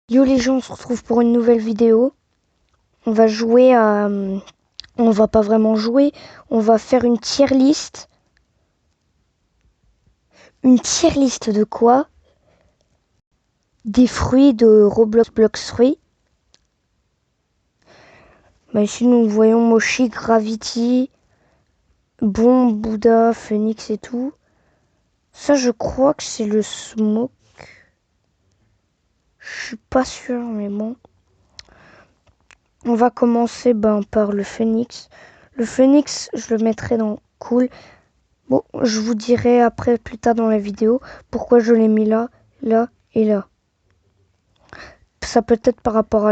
Yo les gens, on se retrouve pour une nouvelle vidéo. On va jouer à... On va pas vraiment jouer, on va faire une tier list. Une tier list de quoi? Des fruits de Roblox Blox Fruits. Ici nous voyons Mochi, Gravity, Bon, Bouddha, Phoenix et tout. Ça je crois que c'est le Smoke. Je suis pas sûr mais bon. On va commencer par le Phoenix. Le Phoenix, je le mettrai dans cool. Bon, je vous dirai après, plus tard dans la vidéo, pourquoi je l'ai mis là, là et là. Ça peut être par rapport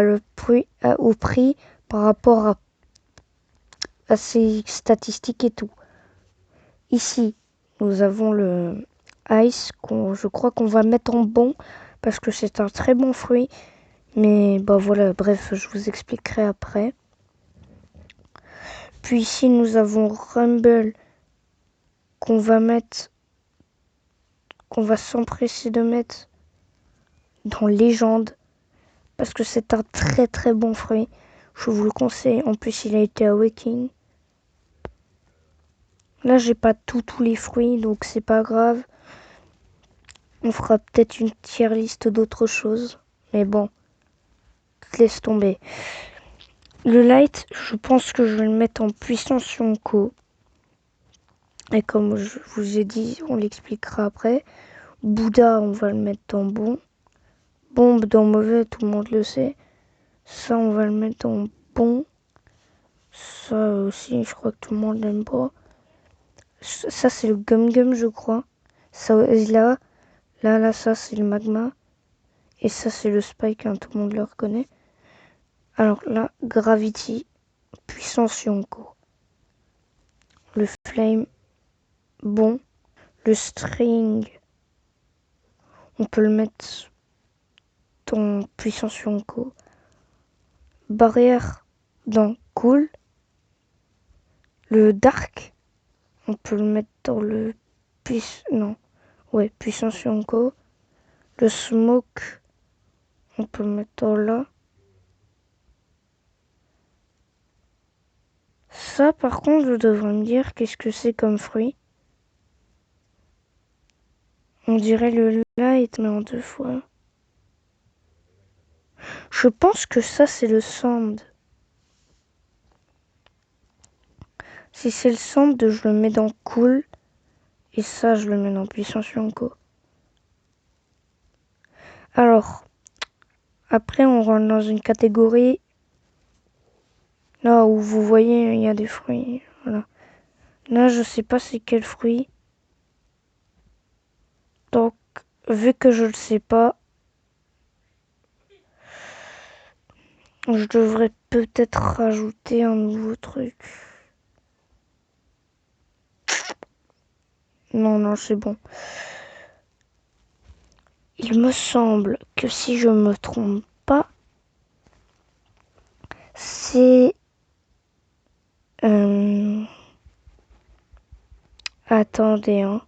au prix, par rapport à ses statistiques et tout. Ici, nous avons le Ice, je crois qu'on va mettre en bon, parce que c'est un très bon fruit. Mais voilà, bref, je vous expliquerai après. Puis ici, nous avons Rumble, qu'on va s'empresser de mettre dans Légende. Parce que c'est un très très bon fruit. Je vous le conseille. En plus, il a été awakening. Là, j'ai pas tous les fruits, donc c'est pas grave. On fera peut-être une tier liste d'autres choses. Mais bon, laisse tomber. Le light, je pense que je vais le mettre en puissance Yonko. Et comme je vous ai dit, on l'expliquera après. Bouddha, on va le mettre en bon. Bombe dans mauvais, tout le monde le sait. Ça, on va le mettre en bon. Ça aussi, je crois que tout le monde l'aime pas. Ça, c'est le Gum Gum, je crois. Ça, là, ça, c'est le Magma. Et ça, c'est le Spike, hein, tout le monde le reconnaît. Alors là, Gravity, puissance Yonko. Le Flame, bon. Le String, on peut le mettre dans puissance Yonko. Barrière, dans Cool. Le Dark, on peut le mettre dans le puissance Yonko. Le Smoke, on peut le mettre dans là. Ça, par contre, je devrais me dire qu'est-ce que c'est comme fruit. On dirait le light, mais en 2 fois. Je pense que ça, c'est le sand. Si c'est le sand, je le mets dans cool. Et ça, je le mets dans puissance Yonko. Alors, après, on rentre dans une catégorie. Là où vous voyez, il y a des fruits. Voilà. Là, je sais pas c'est quel fruit. Donc, vu que je le sais pas, je devrais peut-être rajouter un nouveau truc. Non, c'est bon. Il me semble que si je me trompe pas, c'est... Attendez, hein.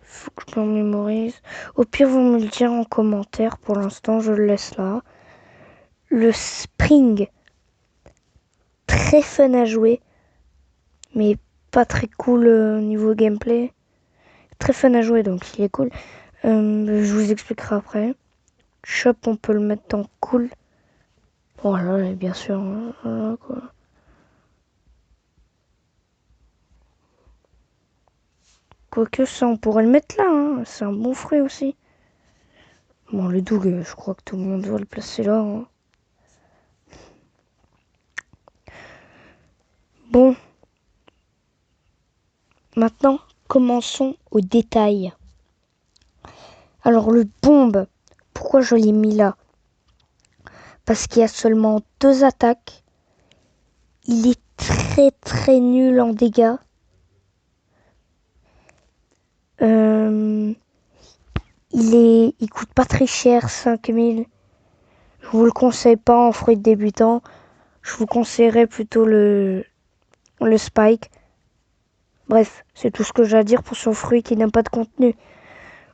Faut que je m'en mémorise. Au pire, vous me le direz en commentaire. Pour l'instant, je le laisse là. Le Spring, très fun à jouer, mais pas très cool niveau gameplay. Très fun à jouer, donc il est cool. Je vous expliquerai après. Chop, on peut le mettre en cool. Voilà, bien sûr. Voilà, quoi. Quoique ça, on pourrait le mettre là. Hein. C'est un bon fruit aussi. Bon, le Doug, je crois que tout le monde va le placer là. Hein. Bon. Maintenant, commençons au détail. Alors, le bombe, pourquoi je l'ai mis là? Parce qu'il y a seulement 2 attaques. Il est très très nul en dégâts. Il coûte pas très cher, 5000. Je vous le conseille pas en fruit de débutant. Je vous conseillerais plutôt le Spike. Bref, c'est tout ce que j'ai à dire pour ce fruit qui n'a pas de contenu.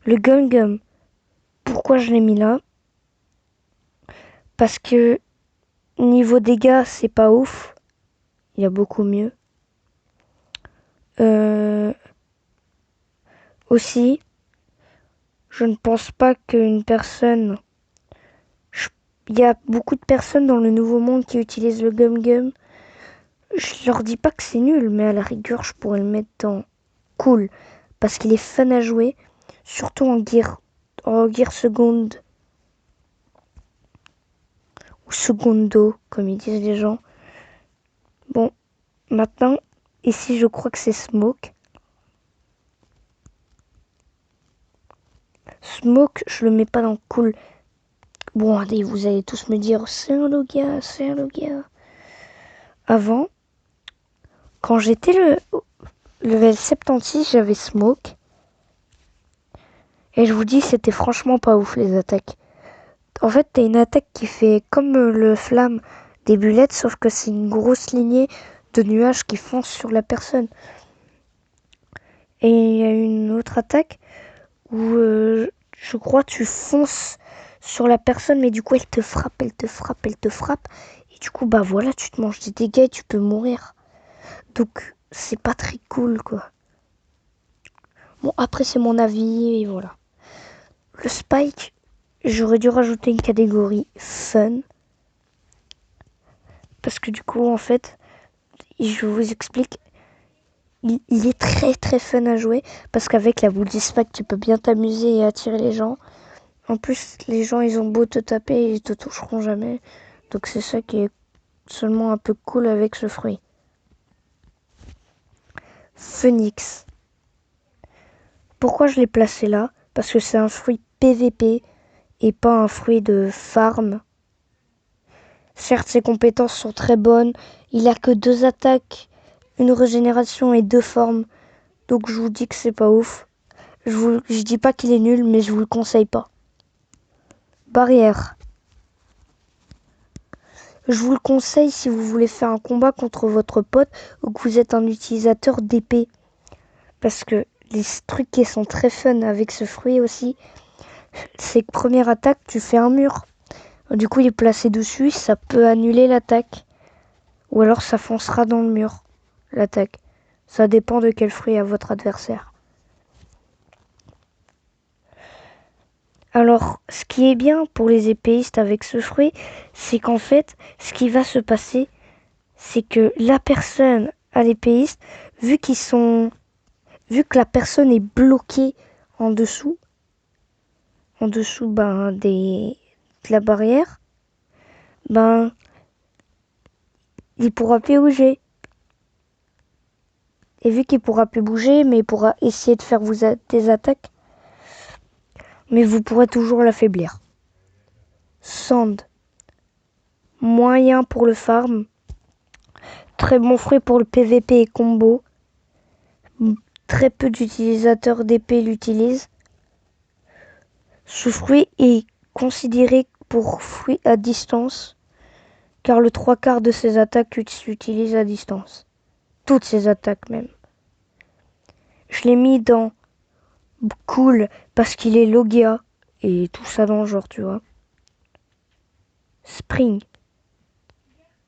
Le Gum Gum, pourquoi je l'ai mis là? Parce que niveau dégâts, c'est pas ouf. Il y a beaucoup mieux. Aussi, je ne pense pas qu'une personne... Il y a beaucoup de personnes dans le Nouveau Monde qui utilisent le Gum Gum. Je leur dis pas que c'est nul, mais à la rigueur, je pourrais le mettre dans cool. Parce qu'il est fun à jouer, surtout en gear seconde. Ou secondo, comme ils disent les gens. Bon, maintenant, ici, je crois que c'est Smoke. Smoke, je le mets pas dans cool. Bon, allez, vous allez tous me dire, c'est un Logia, c'est un Logia. Avant, quand j'étais le level 76, j'avais Smoke. Et je vous dis, c'était franchement pas ouf les attaques. En fait, t'as une attaque qui fait comme le flamme des bullettes, sauf que c'est une grosse lignée de nuages qui foncent sur la personne. Et il y a une autre attaque où je crois tu fonces sur la personne, mais du coup elle te frappe, elle te frappe, elle te frappe. Et du coup, bah voilà, tu te manges des dégâts et tu peux mourir. Donc, c'est pas très cool, quoi. Bon, après, c'est mon avis, et voilà. Le Spike, j'aurais dû rajouter une catégorie fun. Parce que du coup, en fait, je vous explique, il est très très fun à jouer. Parce qu'avec la boule Spike, tu peux bien t'amuser et attirer les gens. En plus, les gens, ils ont beau te taper, ils te toucheront jamais. Donc c'est ça qui est seulement un peu cool avec ce fruit. Phoenix. Pourquoi je l'ai placé là? Parce que c'est un fruit PVP et pas un fruit de farm. Certes, ses compétences sont très bonnes. Il a que 2 attaques, une régénération et 2 formes. Donc je vous dis que c'est pas ouf. Je dis pas qu'il est nul, mais je vous le conseille pas. Barrière. Je vous le conseille si vous voulez faire un combat contre votre pote ou que vous êtes un utilisateur d'épée. Parce que les trucs qui sont très fun avec ce fruit aussi, c'est que première attaque, tu fais un mur. Du coup, il est placé dessus, ça peut annuler l'attaque. Ou alors ça foncera dans le mur, l'attaque. Ça dépend de quel fruit a votre adversaire. Alors, ce qui est bien pour les épéistes avec ce fruit, c'est qu'en fait, ce qui va se passer, c'est que la personne à l'épéiste, vu que la personne est bloquée en dessous de la barrière, il pourra plus bouger. Et vu qu'il pourra plus bouger, mais il pourra essayer de faire des attaques, mais vous pourrez toujours l'affaiblir. Sand, moyen pour le farm, très bon fruit pour le PVP et combo. Très peu d'utilisateurs d'épée l'utilisent. Ce fruit est considéré pour fruit à distance, car le 3/4 de ses attaques s'utilisent à distance. Toutes ses attaques même. Je l'ai mis dans cool parce qu'il est Logia et tout ça dans le genre, tu vois. Spring.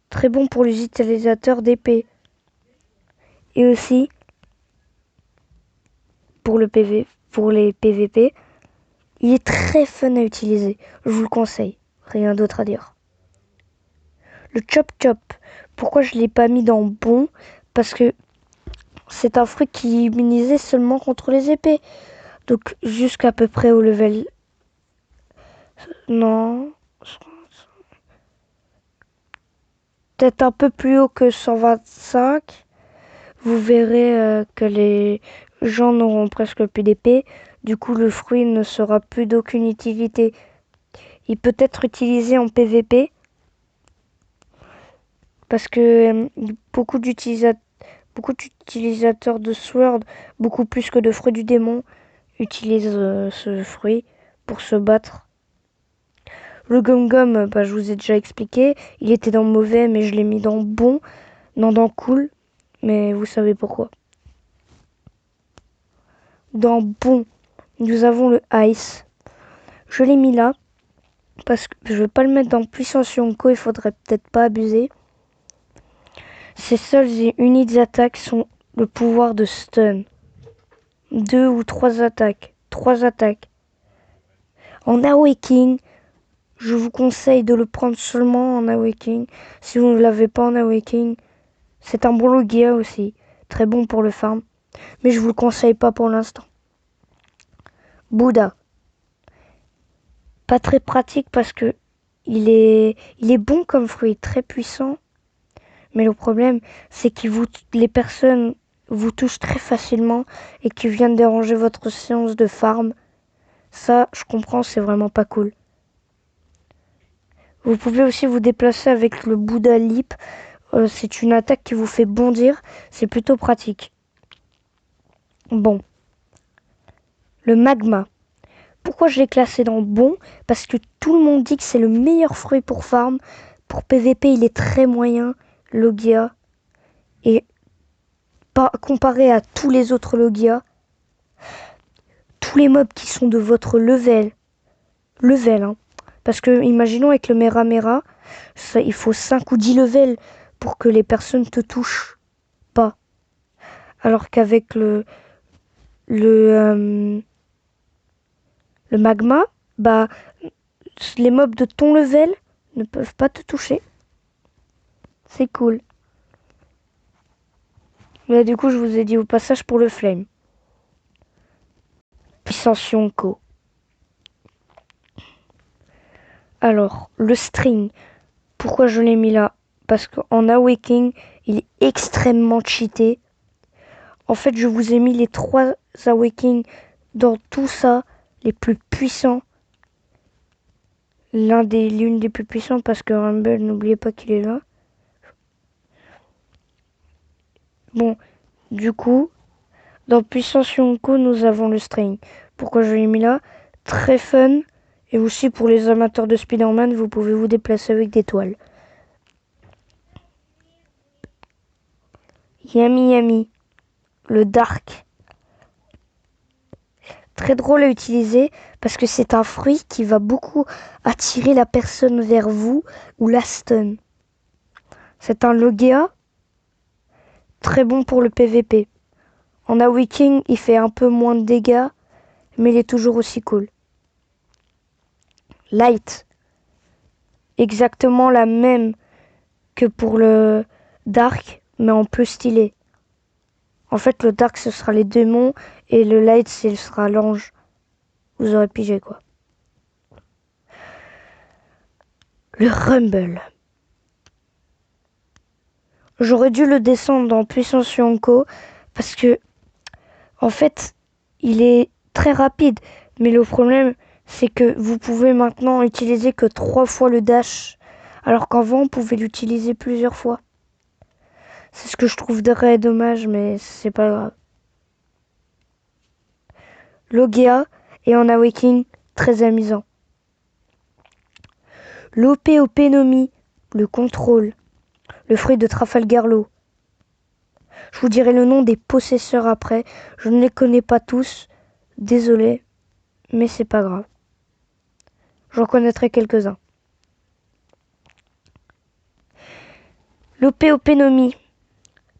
Très bon pour les utilisateurs d'épée. Et aussi pour les PVP. Il est très fun à utiliser. Je vous le conseille. Rien d'autre à dire. Le Chop Chop. Pourquoi je ne l'ai pas mis dans bon? Parce que c'est un fruit qui est immunisé seulement contre les épées. Donc jusqu'à peu près au level... Non. Peut-être un peu plus haut que 125. Vous verrez que les gens n'auront presque plus d'épée. Du coup, le fruit ne sera plus d'aucune utilité. Il peut être utilisé en PVP. Parce que beaucoup d'utilisateurs de Sword, beaucoup plus que de fruits du démon, utilisent ce fruit pour se battre. Le Gum Gum, je vous ai déjà expliqué. Il était dans mauvais, mais je l'ai mis dans bon. Non, dans cool. Mais vous savez pourquoi. Dans bon, nous avons le Ice. Je l'ai mis là parce que je vais pas le mettre dans puissance Yonko, il faudrait peut-être pas abuser. Ses seules et uniques attaques sont le pouvoir de stun. 2 ou 3 attaques. 3 attaques. En Awakening, je vous conseille de le prendre seulement en Awakening. Si vous ne l'avez pas en Awakening, c'est un bon Logia aussi. Très bon pour le farm. Mais je vous le conseille pas pour l'instant. Bouddha. Pas très pratique parce que il est bon comme fruit, très puissant. Mais le problème, c'est que les personnes vous touchent très facilement et qui viennent déranger votre séance de farm. Ça, je comprends, c'est vraiment pas cool. Vous pouvez aussi vous déplacer avec le Bouddha Leap. C'est une attaque qui vous fait bondir. C'est plutôt pratique. Bon. Le magma. Pourquoi je l'ai classé dans bon? Parce que tout le monde dit que c'est le meilleur fruit pour farm. Pour PVP, il est très moyen. Logia. Et pas comparé à tous les autres Logia. Tous les mobs qui sont de votre level. Hein. Parce que, imaginons avec le Mera Mera, ça, il faut 5 ou 10 levels pour que les personnes te touchent pas. Alors qu'avec le magma, bah, les mobs de ton level ne peuvent pas te toucher. C'est cool. Mais du coup, je vous ai dit au passage pour le flame. Puissance Yonko. Alors, le string. Pourquoi je l'ai mis là? Parce qu'en Awakening, il est extrêmement cheaté. En fait, je vous ai mis les 3 Awakening dans tout ça, les plus puissants. L'une des plus puissantes parce que Rumble, n'oubliez pas qu'il est là. Bon, du coup, dans Puissance Yonko, nous avons le string. Pourquoi je l'ai mis là? Très fun. Et aussi pour les amateurs de Spider-Man, vous pouvez vous déplacer avec des toiles. Yami Yami. Le Dark. Très drôle à utiliser parce que c'est un fruit qui va beaucoup attirer la personne vers vous ou la stun. C'est un Logia. Très bon pour le PVP. En Awakening, il fait un peu moins de dégâts, mais il est toujours aussi cool. Light. Exactement la même que pour le Dark, mais en plus stylé. En fait, le Dark, ce sera les démons, et le Light, ce sera l'ange. Vous aurez pigé, quoi. Le Rumble. J'aurais dû le descendre dans Puissance Yonko, parce que, en fait, il est très rapide. Mais le problème, c'est que vous pouvez maintenant utiliser que 3 fois le dash, alors qu'avant, on pouvait l'utiliser plusieurs fois. C'est ce que je trouve très dommage, mais c'est pas grave. Logia et en Awakening, très amusant. L'OP-Nomi, le contrôle, le fruit de Trafalgar Law. Je vous dirai le nom des possesseurs après, je ne les connais pas tous, désolé, mais c'est pas grave. J'en connaîtrai quelques-uns. L'OP-Nomi,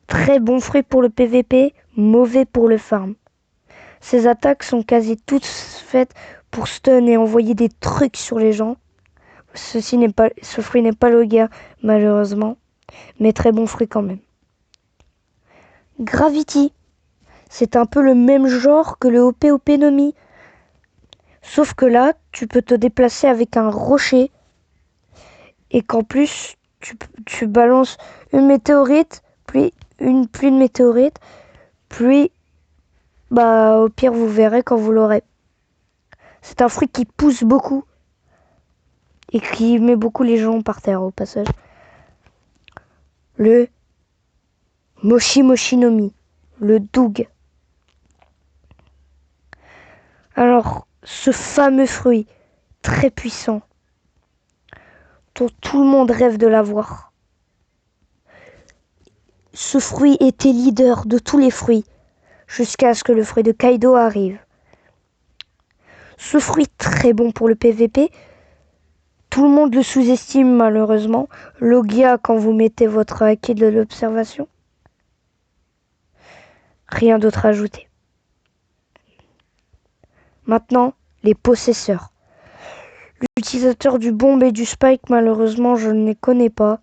très bon fruit pour le PVP, mauvais pour le farm. Ses attaques sont quasi toutes faites pour stun et envoyer des trucs sur les gens. Ce fruit n'est pas Logia, malheureusement, mais très bon fruit quand même. Gravity, c'est un peu le même genre que le OP-Nomi. Sauf que là, tu peux te déplacer avec un rocher et qu'en plus, tu balances une météorite, puis une pluie de météorites, puis au pire, vous verrez quand vous l'aurez. C'est un fruit qui pousse beaucoup et qui met beaucoup les gens par terre au passage. Le Moshi Nomi, le Doug. Alors, ce fameux fruit très puissant dont tout le monde rêve de l'avoir. Ce fruit était leader de tous les fruits jusqu'à ce que le fruit de Kaido arrive. Ce fruit très bon pour le PVP, Tout le monde le sous-estime malheureusement. Logia quand vous mettez votre acquis de l'observation. Rien d'autre à ajouter. Maintenant, les possesseurs. L'utilisateur du bombe et du spike, malheureusement, je ne les connais pas.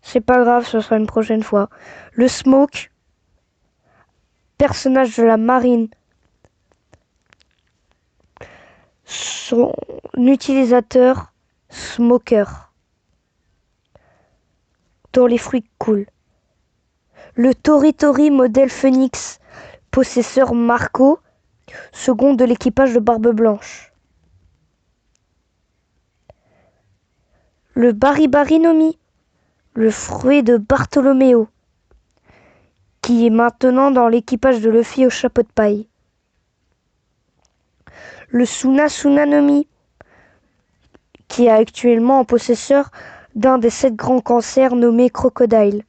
C'est pas grave, ce sera une prochaine fois. Le smoke, personnage de la marine. Son utilisateur, smoker. Dans les fruits cool. Le Tori Tori modèle Phoenix, possesseur Marco, second de l'équipage de Barbe Blanche. Le Bari Bari Nomi, le fruit de Bartolomeo, qui est maintenant dans l'équipage de Luffy au chapeau de paille. Le Suna Suna Nomi, qui est actuellement en possesseur d'un des 7 grands cancers nommé Crocodile.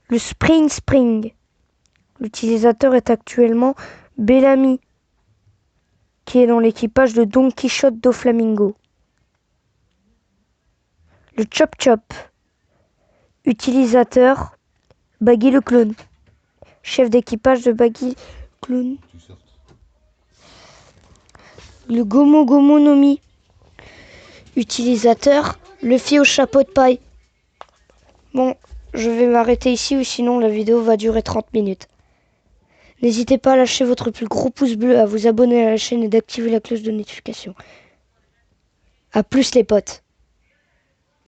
Le Spring Spring, l'utilisateur est actuellement Bellamy, qui est dans l'équipage de Don Quichotte do Flamingo. Le Chop Chop, utilisateur Baggy le Clown, chef d'équipage de Baggy Clown. Le Gomu Gomu Nomi, utilisateur Luffy au chapeau de paille. Bon, je vais m'arrêter ici ou sinon la vidéo va durer 30 minutes. N'hésitez pas à lâcher votre plus gros pouce bleu, à vous abonner à la chaîne et d'activer la cloche de notification. A plus les potes.